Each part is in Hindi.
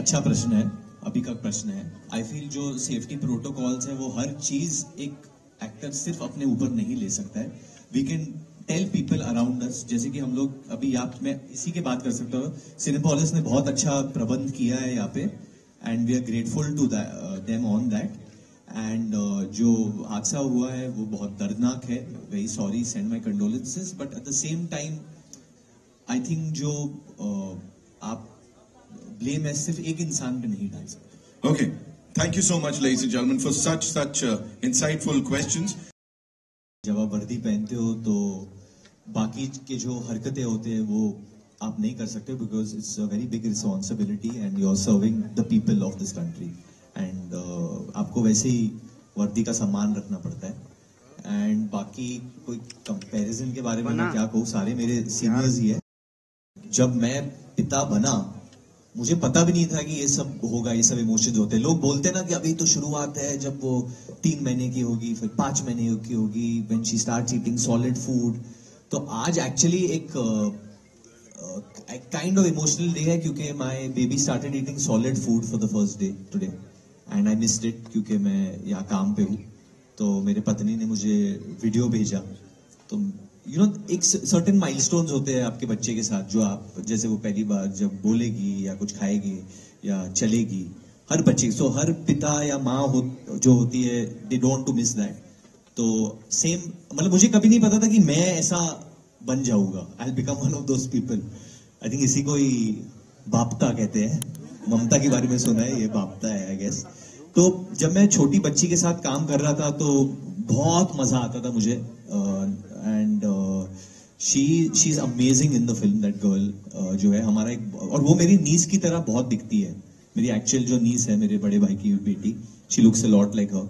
अच्छा प्रश्न है, अभी का प्रश्न है। आई फील जो सेफ्टी प्रोटोकॉल्स है वो हर चीज एक एक्टर सिर्फ अपने ऊपर नहीं ले सकता है। We can tell people around us, जैसे कि हम लोग अभी आप मैं इसी की बात कर सकता हूँ। सिनेपोलिस ने बहुत अच्छा प्रबंध किया है यहाँ पे, and we are grateful to them on that. And जो हादसा हुआ है वो बहुत दर्दनाक है। Very sorry, send my condolences, but at the same time I think जो आप ब्लेम है सिर्फ एक इंसान पे नहीं डाल सकते। Okay. Thank you so much, ladies and gentlemen, for such insightful questions. जब आप वर्दी पहनते हो तो बाकी के जो हरकतें होते हैं वो आप नहीं कर सकते, because it's a very big responsibility and you are serving the people of this country. And आपको वैसे ही वर्दी का सम्मान रखना पड़ता है। एंड बाकी कोई कंपैरिजन के बारे में मैं क्या कहूँ, सारे मेरे सीनियर्स ही है। जब मैं पिता बना मुझे पता भी नहीं था कि ये सब होगा, ये सब इमोशंस होते हैं। लोग बोलते हैं ना कि अभी तो शुरुआत है, जब वो 3 महीने की होगी, फिर 5 महीने की होगी, when she starts eating solid food. तो आज एक्चुअली एक काइंड ऑफ इमोशनल डे है, क्योंकि my baby started eating solid food for the first day today, and I missed it क्योंकि मैं यहाँ काम पे हूँ। तो मेरे पत्नी ने मुझे वीडियो भेजा। तो यू नो एक सर्टेन माइलस्टोन्स होते हैं आपके बच्चे के साथ, जो आप जैसे वो पहली बार जब बोलेगी या कुछ खाएगी या चलेगी, हर बच्चे सो हर पिता या माँ जो होती है, they don't to miss that. तो सेम मतलब मुझे कभी नहीं पता था कि मैं ऐसा बन जाऊंगा, I will become one of those people. I think इसी को ही बापता कहते हैं। ममता के बारे में सुना है, ये बापता है आई गेस। तो जब मैं छोटी बच्ची के साथ काम कर रहा था तो बहुत मजा आता था मुझे। And she is amazing in the film, that girl जो है हमारा एक, और वो मेरी नीस की तरह बहुत दिखती है। मेरी एक्चुअल जो नीस है, मेरे बड़े भाई की बेटी, she looks a lot like her.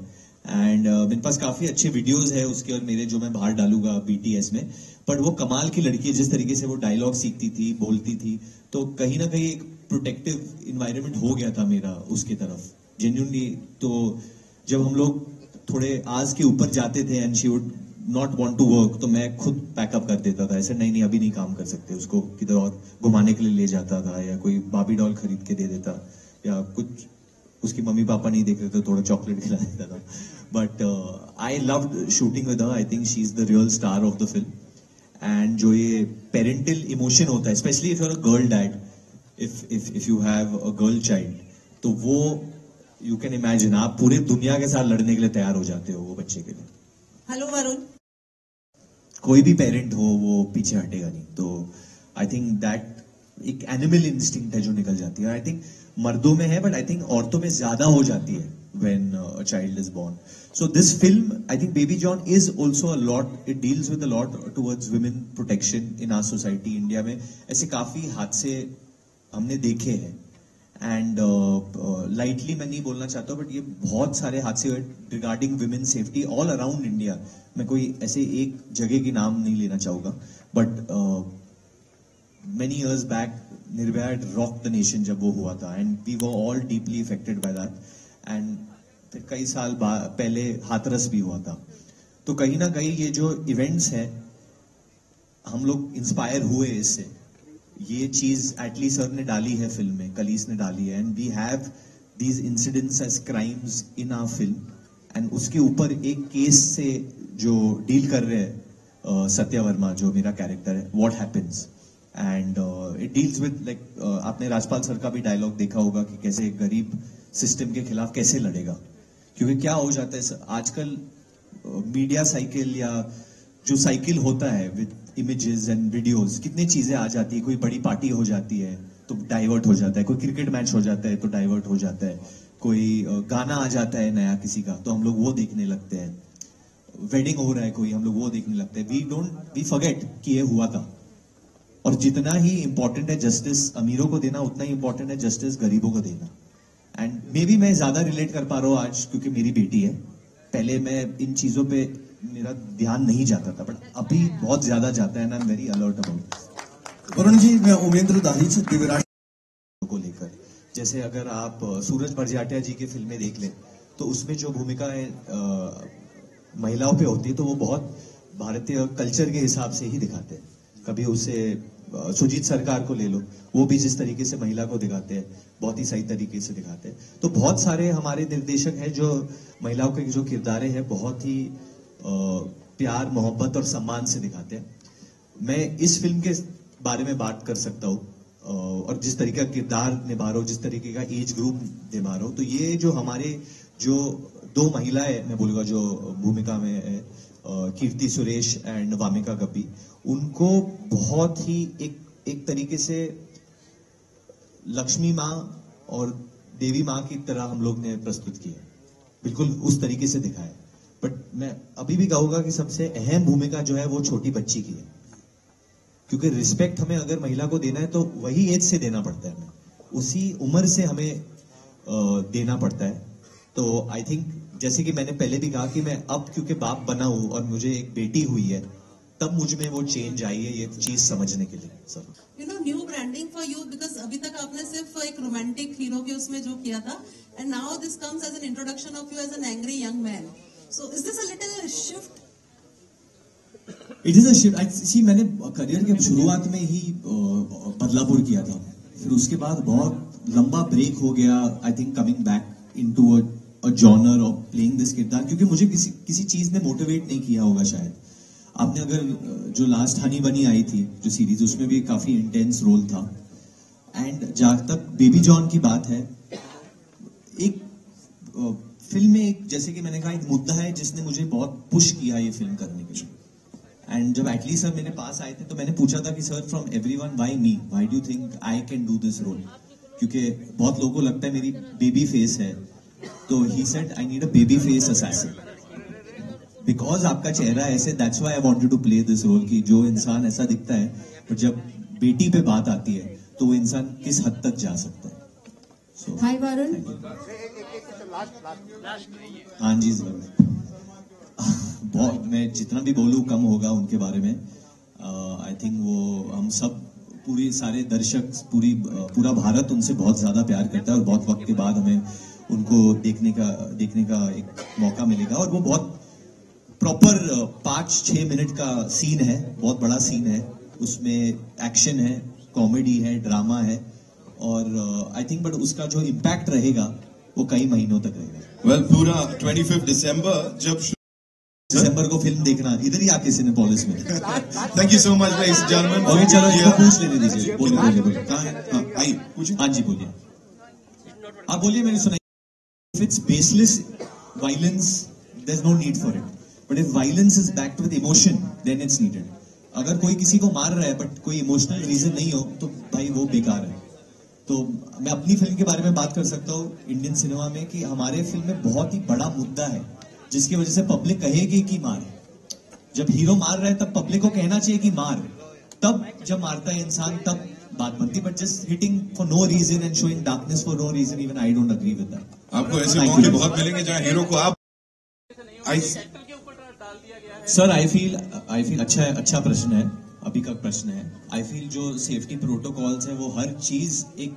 And मेरे पास काफी अच्छे वीडियोस है उसके और मेरे, जो मैं बाहर डालूंगा बीटीएस में। बट वो कमाल की लड़की है, जिस तरीके से वो डायलॉग सीखती थी, बोलती थी, तो कहीं ना कहीं एक प्रोटेक्टिव इन्वायरमेंट हो गया था मेरा उसकी तरफ, जेन्युइनली। तो जब हम लोग थोड़े आज के ऊपर जाते थे and she would not want to work, तो मैं खुद पैकअप कर देता था, ऐसे नहीं अभी नहीं काम कर सकते, उसको किधर और घुमाने के लिए ले जाता था, या कोई बाबी डॉल खरीद के दे देता, या कुछ उसकी मम्मी पापा नहीं देख रहे थे, थोड़ा चॉकलेट खिला देता था। But I loved shooting with her. I think she is the real star of the film. And जो ये पेरेंटल इमोशन होता है, specially if you are a girl dad, if you have a girl child, तो वो यू कैन इमेजिन, आप पूरे दुनिया के साथ लड़ने के लिए तैयार हो जाते हो वो बच्चे के लिए। हेलो वरुण। कोई भी पेरेंट हो वो पीछे हटेगा नहीं। तो आई थिंक दैट एक एनिमल इंस्टिंक्ट है जो निकल जाती है। आई थिंक मर्दों में है, बट आई थिंक औरतों में ज्यादा हो जाती है when a child is born. So this film, I think Baby John is also a lot, it deals with a lot towards women protection in our society. India में ऐसे काफी हादसे हमने देखे हैं, एंड लाइटली मैं नहीं बोलना चाहता, बट ये बहुत सारे हादसे हुए regarding women safety all around India. मैं कोई ऐसे एक जगह की नाम नहीं लेना चाहूंगा, but many years back Nirbhaya rock the nation जब वो हुआ था, and we were all deeply affected by that. And फिर कई साल पहले हाथरस भी हुआ था। तो कहीं ना कहीं ये जो इवेंट्स है, हम लोग इंस्पायर हुए इससे। ये चीज एटली सर ने डाली है फिल्म में, कलीस ने डाली है, and we have these incidents as crimes in our film. And उसके ऊपर एक केस से जो डील कर रहे हैं सत्या वर्मा, जो मेरा कैरेक्टर है, what happens, and it deals with like, आपने राजपाल सर का भी डायलॉग देखा होगा कि कैसे एक गरीब सिस्टम के खिलाफ कैसे लड़ेगा। क्योंकि क्या हो जाता है आजकल, मीडिया साइकिल या जो साइकिल होता है विद इमेजेस एंड वीडियोस, कितनी चीजें आ जाती है। कोई बड़ी पार्टी हो जाती है तो डाइवर्ट हो जाता है, कोई क्रिकेट मैच हो जाता है तो डाइवर्ट हो जाता है, कोई गाना आ जाता है नया किसी का तो हम लोग वो देखने लगते हैं, वेडिंग हो रहा है कोई, हम लोग वो देखने लगते हैं। वी फॉरगेट कि ये हुआ था। और जितना ही इंपॉर्टेंट है जस्टिस अमीरों को देना, उतना ही इंपॉर्टेंट है जस्टिस गरीबों को देना। एंड मे बी मैं ज्यादा रिलेट कर पा रहा हूँ आज क्योंकि मेरी बेटी है। पहले मैं इन चीजों पे मेरा ध्यान नहीं जाता था, बट अभी बहुत ज्यादा जाता है ना। I am very alert about. Varun ji, मैं उमेंद्र दाही से दिव्यराज को लेकर, जैसे अगर आप सूरज बड़जात्या जी की फिल्में देख लें तो उसमें जो भूमिकाएं महिलाओं पे होती है तो वो बहुत भारतीय कल्चर के हिसाब से ही दिखाते हैं। कभी उसे सुजीत सरकार को ले लो, वो भी जिस तरीके से महिला को दिखाते हैं बहुत ही सही तरीके से दिखाते हैं। तो बहुत सारे हमारे निर्देशक हैं जो महिलाओं के जो किरदारे हैं बहुत ही प्यार मोहब्बत और सम्मान से दिखाते हैं। मैं इस फिल्म के बारे में बात कर सकता हूँ और जिस तरीके का किरदार निभा रहा हूँ, जिस तरीके का एज ग्रुप निभा रहा हूँ, तो ये जो हमारे जो दो महिलाएं मैं बोलूँगा जो भूमिका में है, कीर्ति सुरेश एंड वामिका गप्पी, उनको बहुत ही एक तरीके से लक्ष्मी माँ और देवी माँ की तरह हम लोग ने प्रस्तुत किया, बिल्कुल उस तरीके से दिखाया। बट मैं अभी भी कहूंगा कि सबसे अहम भूमिका जो है वो छोटी बच्ची की है, क्योंकि रिस्पेक्ट हमें अगर महिला को देना है तो वही एज से देना पड़ता है, हमें उसी उम्र से हमें देना पड़ता है। तो आई थिंक जैसे कि मैंने पहले भी कहा कि मैं अब क्योंकि बाप बना हूं और मुझे एक बेटी हुई है, तब मुझ में वो चेंज आई है ये चीज समझने के लिए। Sir you know new branding for you, because अभी तक आपने सिर्फ एक रोमांटिक हीरो के उसमें जो किया था, and now this comes as an introduction of you as an angry young man, so is this a little shift? It is a shift. See मैंने करियर के शुरुआत में ही बदलापुर किया था, फिर उसके बाद बहुत लंबा ब्रेक हो गया। I think coming back into a genre of playing this किरदार, क्योंकि मुझे किसी चीज ने मोटिवेट नहीं किया होगा शायद। आपने अगर जो लास्ट हनी बनी आई थी जो सीरीज, उसमें भी काफी इंटेंस रोल था। एंड जहां तक बेबी जॉन की बात है, एक फिल्म में एक जैसे कि मैंने कहा एक मुद्दा है जिसने मुझे बहुत पुश किया ये फिल्म करने के लिए। एंड जब एटली सर मेरे पास आए थे तो मैंने पूछा था कि sir from everyone why me, why do you think I can do this role, क्योंकि बहुत लोगों को लगता है मेरी बेबी फेस है। तो he said I need a baby face assassin, because आपका चेहरा ऐसे, that's why I wanted to play this role, कि जो इंसान ऐसा दिखता है पर जब बेटी पे बात आती है तो वो इंसान किस हद तक जा सकता है। So, हाय वरुण। हाँ जी सर, बहुत मैं जितना भी बोलूँ कम होगा उनके बारे में। आई थिंक वो हम सब पूरी सारे दर्शक पूरा भारत उनसे बहुत ज्यादा प्यार करता है और बहुत वक्त के बाद हमें उनको देखने का एक मौका मिलेगा। और वो बहुत प्रॉपर 5-6 मिनट का सीन है, बहुत बड़ा सीन है, उसमें एक्शन है, कॉमेडी है, ड्रामा है, और आई थिंक बट उसका जो इम्पैक्ट रहेगा वो कई महीनों तक रहेगा। वेल पूरा 25 दिसंबर जब दिसंबर को फिल्म देखना इधर ही आके सिनेपोलिस में। Thank you so much ladies and gentlemen। और चलो इसको पूछ लेने दीजिए। बोलिए कहाँ है? हाँ आइए पूछिए। हाँ जी बोलिए, आप बोलिए, मैंने सुना। If it's baseless violence, there's no need for it. But if violence is backed with emotion, then it's needed. अगर कोई किसी को मार रहा है बट कोई इमोशनल रीजन नहीं हो तो भाई वो बेकार है। तो मैं अपनी फिल्म के बारे में बात कर सकता हूँ इंडियन सिनेमा में, कि हमारे फिल्म में बहुत ही बड़ा मुद्दा है जिसकी वजह से पब्लिक कहेगी कि मार। जब हीरो मार रहा है तब पब्लिक को कहना चाहिए कि मार, तब जब मारता है इंसान तब बात बनती। But just hitting for no reason and showing darkness for no reason, even I don't agree with that. आपको ऐसे मौके बहुत मिलेंगे जहां हीरो को आप सर आई फील अच्छा प्रश्न है, अभी का प्रश्न है। आई फील जो सेफ्टी प्रोटोकॉल्स है वो हर चीज एक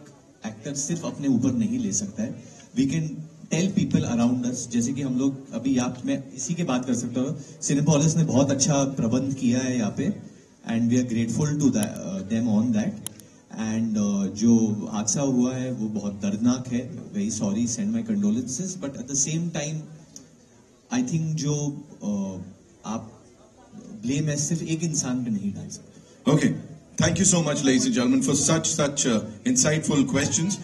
एक्टर सिर्फ अपने ऊपर नहीं ले सकता है। We can tell people around us, जैसे कि हम लोग अभी मैं इसी की बात कर सकता हूँ। सिनेपोलिस ने बहुत अच्छा प्रबंध किया है यहाँ पे, and we are grateful to them on that. And जो हादसा हुआ है वो बहुत दर्दनाक है, very sorry, send my condolences. But at the same time I think जो आप ब्लेम है सिर्फ एक इंसान पे नहीं डाल सकते। Okay, thank you so much ladies and gentlemen for such insightful questions.